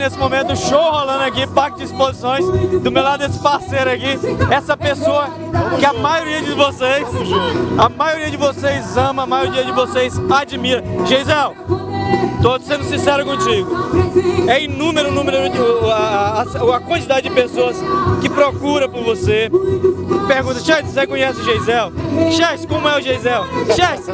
nesse momento, show rolando aqui, parque de exposições. Do meu lado, esse parceiro aqui, essa pessoa que a maioria de vocês ama, a maioria de vocês admira. Geisel, tô sendo sincero contigo. É inúmero a quantidade de pessoas que procura por você. Pergunta, Chess, você conhece o Geisel? Chess, como é o Geisel? Chess,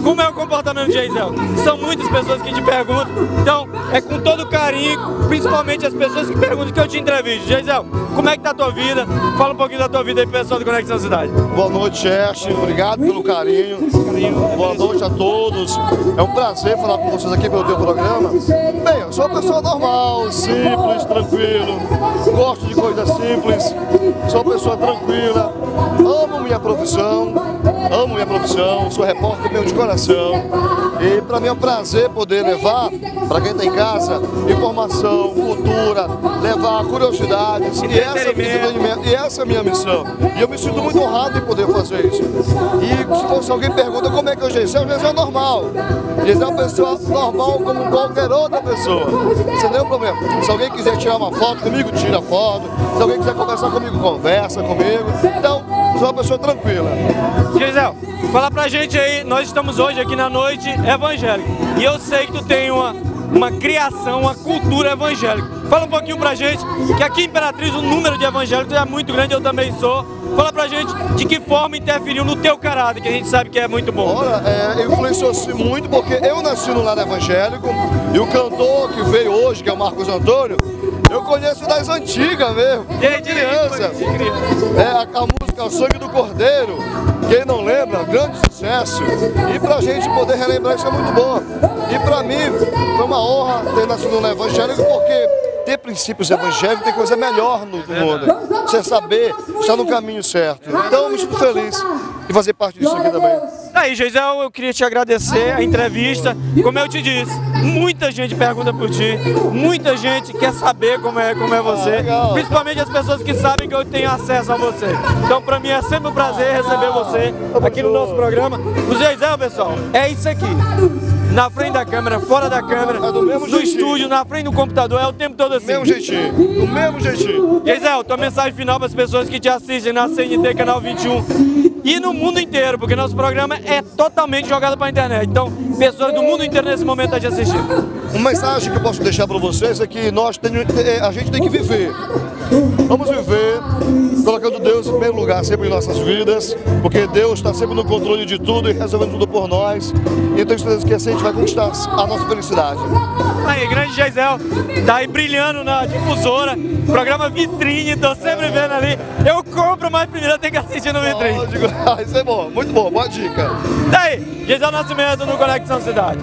como é o comportamento do Geisel? São muitas pessoas que te perguntam. Então, é com todo carinho, principalmente as pessoas que perguntam, que eu te entrevisto. Geisel, como é que tá a tua vida? Fala um pouquinho da tua vida aí, pessoal do Conexão Cidade. Boa noite, Chess. Obrigado pelo carinho. Boa noite a todos. É um prazer falar com vocês aqui pelo teu programa. Bem, eu sou uma pessoa normal, simples, tranquilo. Gosto de coisas simples. Sou uma pessoa tranquila. Amo minha profissão, sou repórter meu de coração. E para mim é um prazer poder levar para quem está em casa informação, cultura, levar curiosidades. E essa é a minha missão. E eu me sinto muito honrado em poder fazer isso. E se alguém pergunta como é que é o Geisel é normal. Geisel é uma pessoa normal como qualquer outra pessoa. Sem nenhum problema. Se alguém quiser tirar uma foto comigo, tira foto. Se alguém quiser conversar comigo, conversa comigo. Então, sou uma pessoa tranquila. Geisel, fala pra gente aí, nós estamos hoje aqui na noite evangélica. E eu sei que tu tem uma criação, uma cultura evangélica. Fala um pouquinho pra gente, que aqui em Imperatriz o número de evangélicos é muito grande, eu também sou. Fala pra gente de que forma interferiu no teu caráter, que a gente sabe que é muito bom. Olha, influenciou-se muito porque eu nasci no lar evangélico e o cantor que veio hoje, que é o Marcos Antônio, eu conheço das antigas mesmo, desde criança. A música O Sangue do Cordeiro, quem não lembra, grande sucesso. E pra gente poder relembrar isso é muito bom. E pra mim foi uma honra ter nascido no evangélico, porque ter princípios evangélicos tem coisa melhor no mundo. Você saber estar no caminho certo. Então eu me sinto feliz de fazer parte disso aqui também. Aí, Geisel, eu queria te agradecer a entrevista. Como eu te disse, muita gente pergunta por ti, muita gente quer saber como é você, principalmente as pessoas que sabem que eu tenho acesso a você. Então, pra mim é sempre um prazer receber você aqui no nosso programa. O Geisel, pessoal, é isso aqui. Na frente da câmera, fora da câmera, no estúdio, na frente do computador, é o tempo todo assim. Do mesmo jeitinho. Geisel, tua mensagem final para as pessoas que te assistem na CNT, Canal 21 e no mundo inteiro, porque nosso programa é totalmente jogado para a internet. Então, pessoas do mundo inteiro nesse momento estão te assistindo. Uma mensagem que eu posso deixar para vocês é que a gente tem que viver. Vamos viver colocando Deus em primeiro lugar sempre em nossas vidas, porque Deus está sempre no controle de tudo e resolvendo tudo por nós. E eu tenho certeza que assim a gente vai conquistar a nossa felicidade. Aí, grande Geisel, tá aí brilhando na difusora, programa Vitrine, tô sempre vendo ali. Eu compro, mas primeiro eu tenho que assistir no Vitrine. Isso é bom, muito bom, boa dica. Daí, Geisel Nascimento no Conexão Cidade.